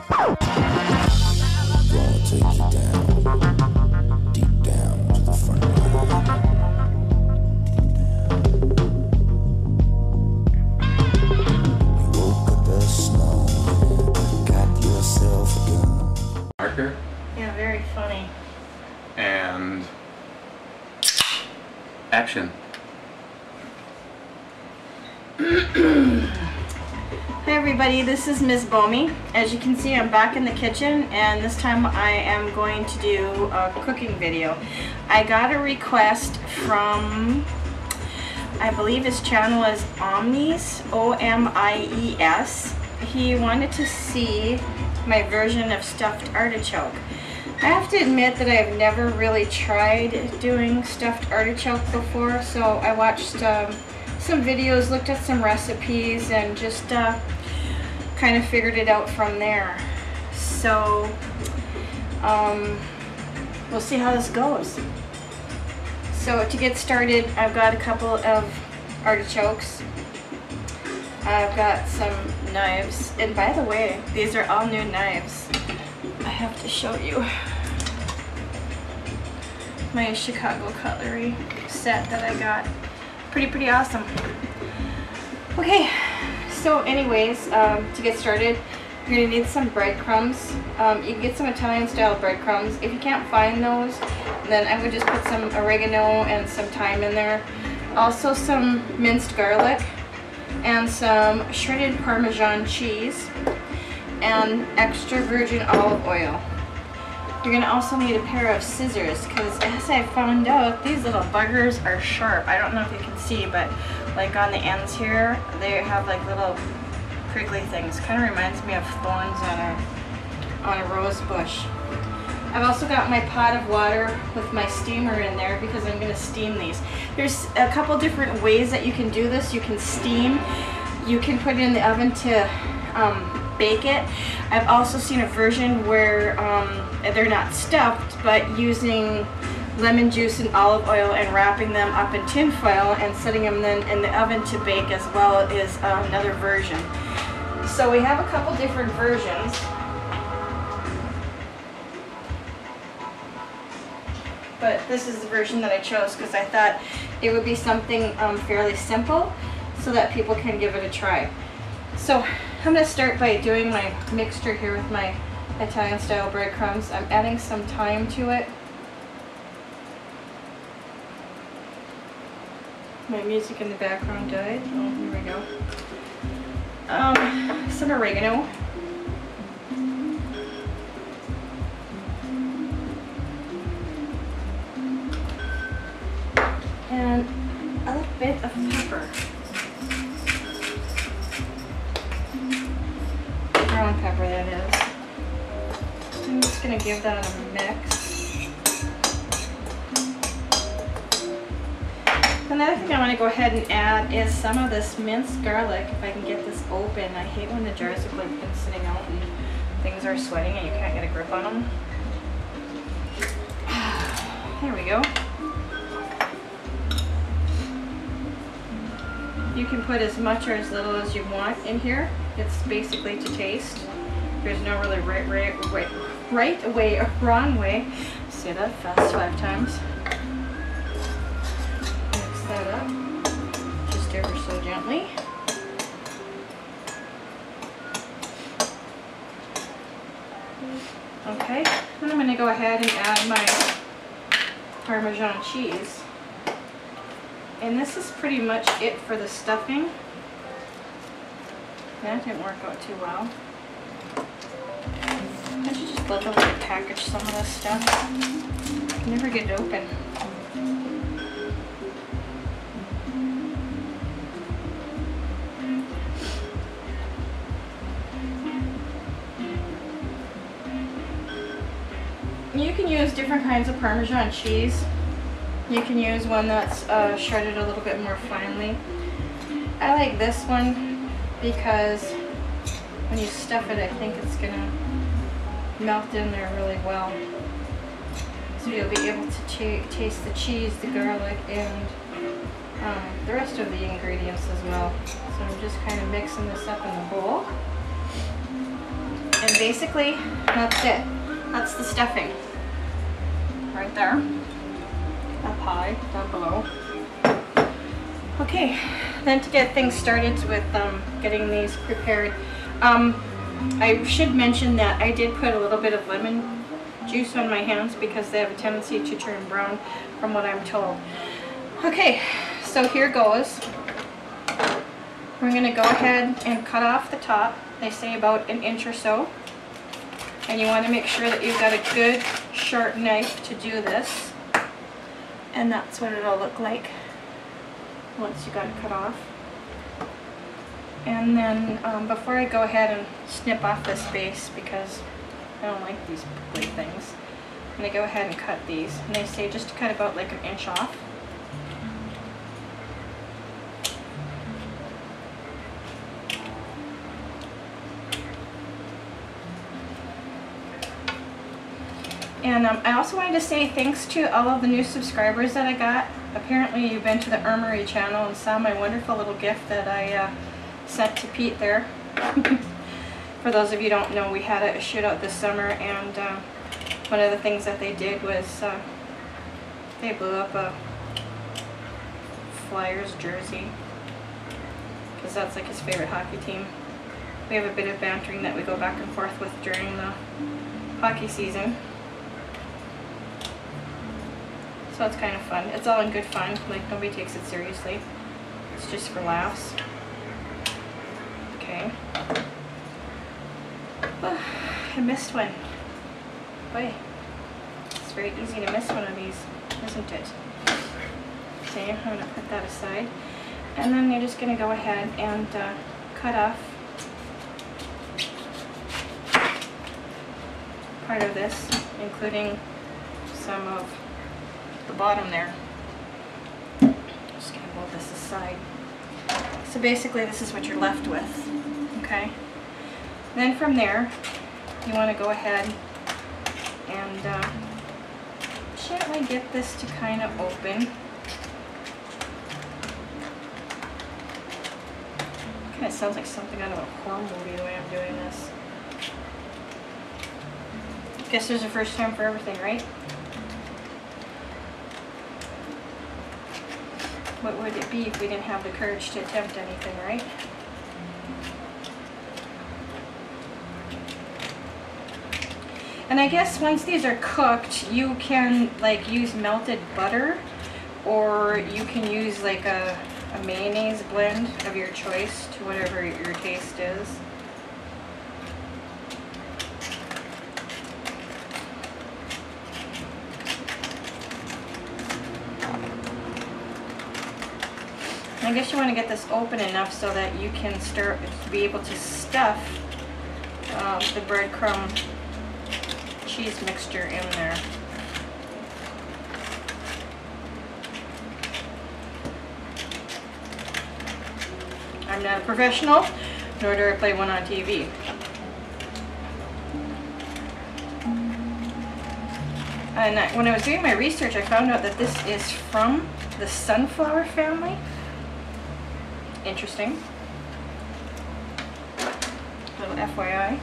Gonna take you down, deep down to the front line. You woke up the snow, got yourself a gun. Marker. Yeah, very funny. And action. Hi everybody, this is Mzbomey. As you can see, I'm back in the kitchen, and this time I am going to do a cooking video. I got a request from, I believe his channel is Omies, O-M-I-E-S. He wanted to see my version of stuffed artichoke. I have to admit that I've never really tried doing stuffed artichoke before, so I watched some videos, looked at some recipes, and just kind of figured it out from there. So we'll see how this goes. So to get started, I've got a couple of artichokes. I've got some knives, and by the way, these are all new knives. I have to show you my Chicago cutlery set that I got. Pretty awesome. Okay, so anyways, to get started, you're gonna need some breadcrumbs. You can get some Italian style breadcrumbs. If you can't find those, then I would just put some oregano and some thyme in there. Also some minced garlic and some shredded Parmesan cheese and extra virgin olive oil. You're going to also need a pair of scissors, because as I found out, these little buggers are sharp. I don't know if you can see, but like on the ends here, they have like little prickly things. Kind of reminds me of thorns on a rose bush. I've also got my pot of water with my steamer in there because I'm going to steam these. There's a couple different ways that you can do this. You can steam, you can put it in the oven to bake it. I've also seen a version where they're not stuffed, but using lemon juice and olive oil and wrapping them up in tin foil and setting them then in the oven to bake as well is another version. So we have a couple different versions. But this is the version that I chose because I thought it would be something fairly simple so that people can give it a try. So I'm going to start by doing my mixture here with my Italian style breadcrumbs. I'm adding some thyme to it. My music in the background died. Oh, here we go. Some oregano. And a little bit of pepper. Brown pepper, that is. I'm just going to give that a mix. Another thing I want to go ahead and add is some of this minced garlic, if I can get this open. I hate when the jars have been sitting out and things are sweating and you can't get a grip on them. There we go. You can put as much or as little as you want in here. It's basically to taste. There's no really right way or wrong way. Say that fast 5 times. Mix that up, just ever so gently. Okay, then I'm going to go ahead and add my Parmesan cheese. And this is pretty much it for the stuffing. That didn't work out too well. I should just let them package some of this stuff. I can never get it open. You can use different kinds of Parmesan cheese. You can use one that's shredded a little bit more finely. I like this one because when you stuff it, I think it's gonna melt in there really well. So you'll be able to taste the cheese, the garlic, and the rest of the ingredients as well. So I'm just kind of mixing this up in the bowl. And basically, that's it. That's the stuffing. Right there. Up high, down below. Okay, then to get things started with getting these prepared, I should mention that I did put a little bit of lemon juice on my hands because they have a tendency to turn brown from what I'm told. Okay, so here goes. We're going to go ahead and cut off the top. They say about an inch or so. And you want to make sure that you've got a good sharp knife to do this. And that's what it'll look like once you got it cut off. And then before I go ahead and snip off this base, because I don't like these prickly things, I'm going to go ahead and cut these. And they say just to cut about like an inch off. And I also wanted to say thanks to all of the new subscribers that I got. Apparently you've been to the Armory channel and saw my wonderful little gift that I sent to Pete there. For those of you who don't know, we had a shootout this summer, and one of the things that they did was they blew up a Flyers jersey, because that's like his favorite hockey team. We have a bit of bantering that we go back and forth with during the hockey season. So it's kind of fun. It's all in good fun. Like, nobody takes it seriously. It's just for laughs. Okay. Oh, I missed one. Boy, it's very easy to miss one of these, isn't it? Okay, I'm going to put that aside. And then you're just going to go ahead and cut off part of this, including some of the bottom there. Just going to move this aside. So basically this is what you're left with, okay? Then from there, you want to go ahead and gently get this to kind of open. Kind of sounds like something out of a horror movie the way I'm doing this. Guess there's a first time for everything, right? What would it be if we didn't have the courage to attempt anything, right? And I guess once these are cooked, you can like use melted butter, or you can use like a mayonnaise blend of your choice to whatever your taste is. I guess you want to get this open enough so that you can start to be able to stuff the breadcrumb cheese mixture in there. I'm not a professional, nor do I play one on TV. And when I was doing my research, I found out that this is from the sunflower family. Interesting. Little FYI.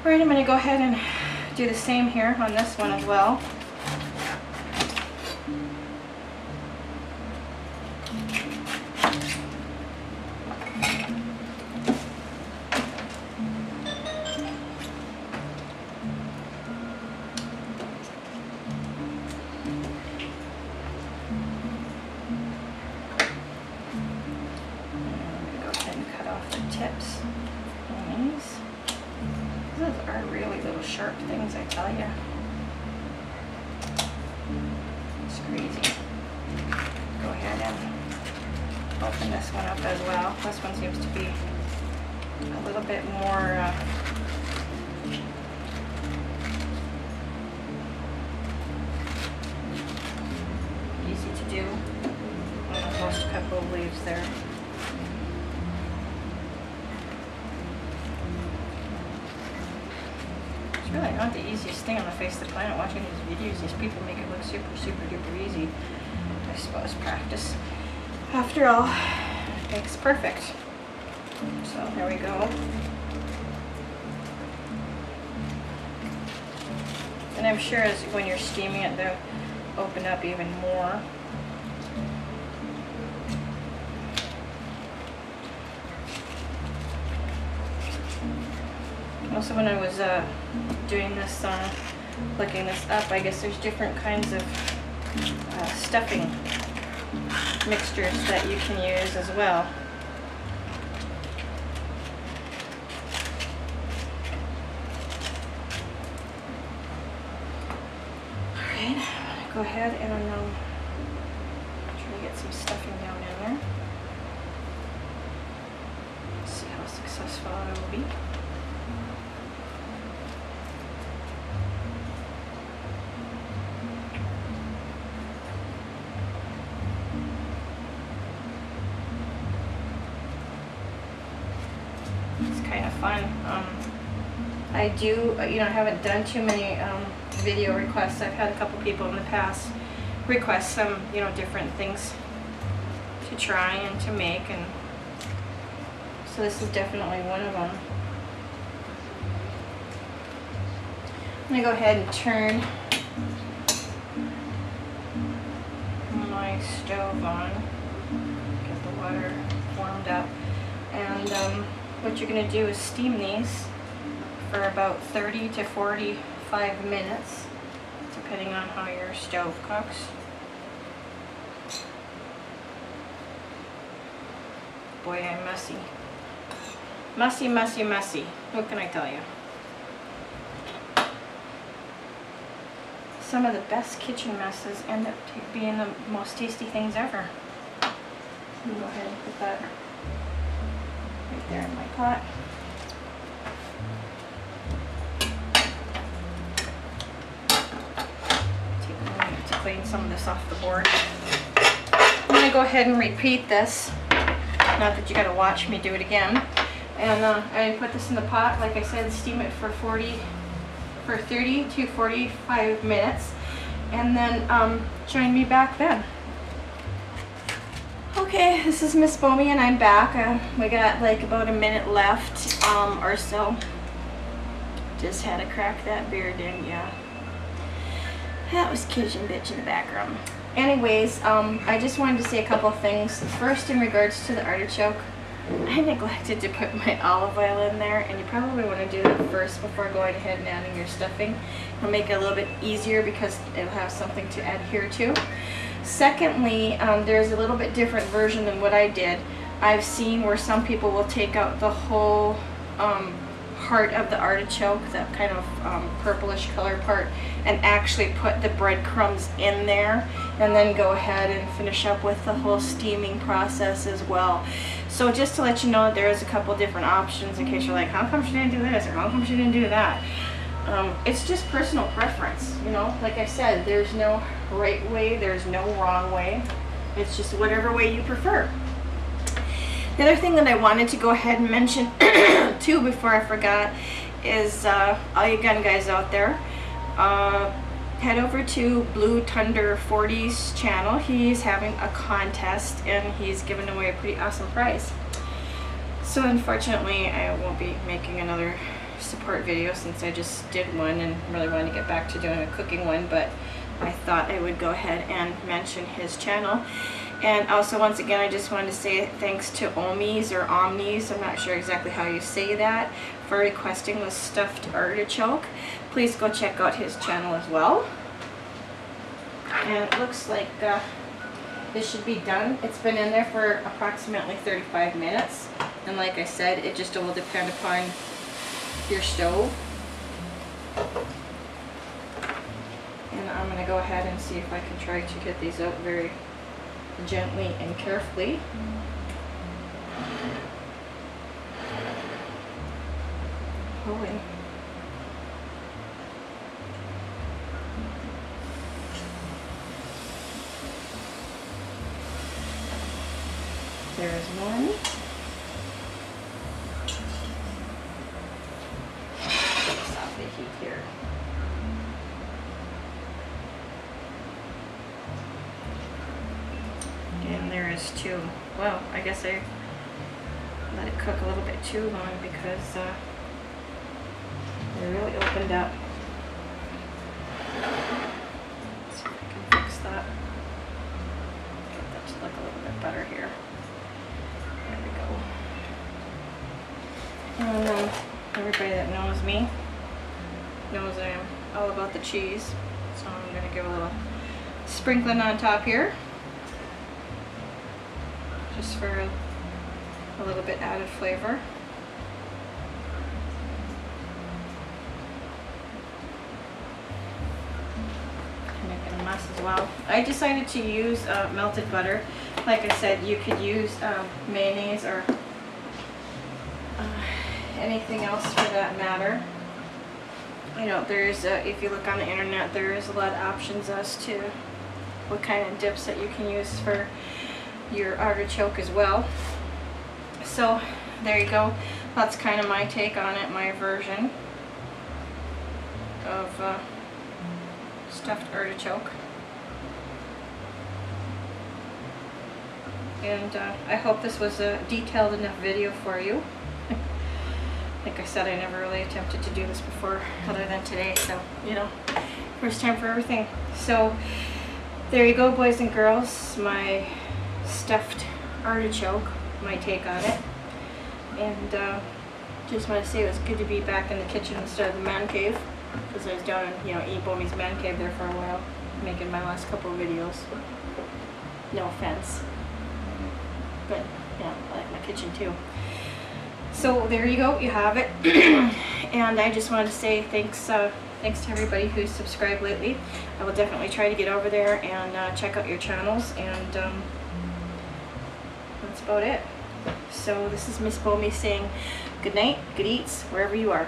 Alright, I'm going to go ahead and do the same here on this one as well. Tips. Omies. Those are really little sharp things, I tell you. It's crazy. Go ahead and open this one up as well. This one seems to be a little bit more easy to do. Almost a couple of leaves there. Really not the easiest thing on the face of the planet watching these videos. These people make it look super, super duper easy. I suppose practice, after all, makes perfect. So there we go. And I'm sure as when you're steaming it, they'll open up even more. Also, when I was doing this, looking this up, I guess there's different kinds of stuffing mixtures that you can use as well. Alright, I'm going to go ahead and try to get some stuffing down in there. Let's see how successful I will be. Kind of fun. I do, I haven't done too many video requests. I've had a couple people in the past request some, different things to try and to make, and so this is definitely one of them. I'm going to go ahead and turn my stove on, get the water warmed up, and what you're going to do is steam these for about 30 to 45 minutes, depending on how your stove cooks. Boy, I'm messy. Messy, messy, messy. What can I tell you? Some of the best kitchen messes end up being the most tasty things ever. Let me go ahead and put that right there in my pot. Take a moment to clean some of this off the board. I'm going to go ahead and repeat this. Not that you got to watch me do it again. And I put this in the pot, like I said, steam it for 30 to 45 minutes, and then join me back then. Okay, this is Mzbomey and I'm back. We got like about a minute left or so. Just had to crack that beer, didn't ya? That was Kitchen Bitch in the background. Anyways, I just wanted to say a couple things. First, in regards to the artichoke, I neglected to put my olive oil in there, and you probably want to do that first before going ahead and adding your stuffing. It'll make it a little bit easier because it'll have something to adhere to. Secondly, there's a little bit different version than what I did. I've seen where some people will take out the whole heart of the artichoke, that kind of purplish color part, and actually put the breadcrumbs in there, and then go ahead and finish up with the whole steaming process as well. So just to let you know, there's a couple different options in case you're like, how come she didn't do this, or how come she didn't do that? It's just personal preference, like I said, there's no right way, there's no wrong way. It's just whatever way you prefer. The other thing that I wanted to go ahead and mention too before I forgot is all you gun guys out there, head over to Blue Thunder 40's channel. He's having a contest and he's giving away a pretty awesome prize. So unfortunately I won't be making another support video since I just did one and really wanted to get back to doing a cooking one, but I thought I would go ahead and mention his channel. And also, once again, I just wanted to say thanks to Omies or Omies, I'm not sure exactly how you say that, for requesting the stuffed artichoke. Please go check out his channel as well. And it looks like this should be done. It's been in there for approximately 35 minutes. And like I said, it just will depend upon your stove. And I'm going to go ahead and see if I can try to get these out very gently and carefully. Pulling. There's one. Stop the heat here. And there is two. Well, I guess I let it cook a little bit too long because they really opened up. me knows I am all about the cheese. So I'm going to give a little sprinkling on top here, just for a little bit added flavor. Making a mess as well. I decided to use melted butter. Like I said, you could use mayonnaise or anything else for that matter. You know, there's if you look on the internet, there is a lot of options as to what kind of dips that you can use for your artichoke as well. So there you go. That's kind of my take on it, my version of stuffed artichoke. And I hope this was a detailed enough video for you. Like I said, I never really attempted to do this before other than today, so you know, first time for everything. So there you go, boys and girls, my stuffed artichoke, my take on it. And just want to say it was good to be back in the kitchen instead of the man cave, because I was down in, you know, Mzbomey's man cave there for a while, making my last couple of videos. No offense, but yeah, I like my kitchen too. So there you go, you have it. And I just wanted to say thanks to everybody who's subscribed lately. I will definitely try to get over there and check out your channels, and that's about it. So this is Mzbomey saying good night, good eats, wherever you are.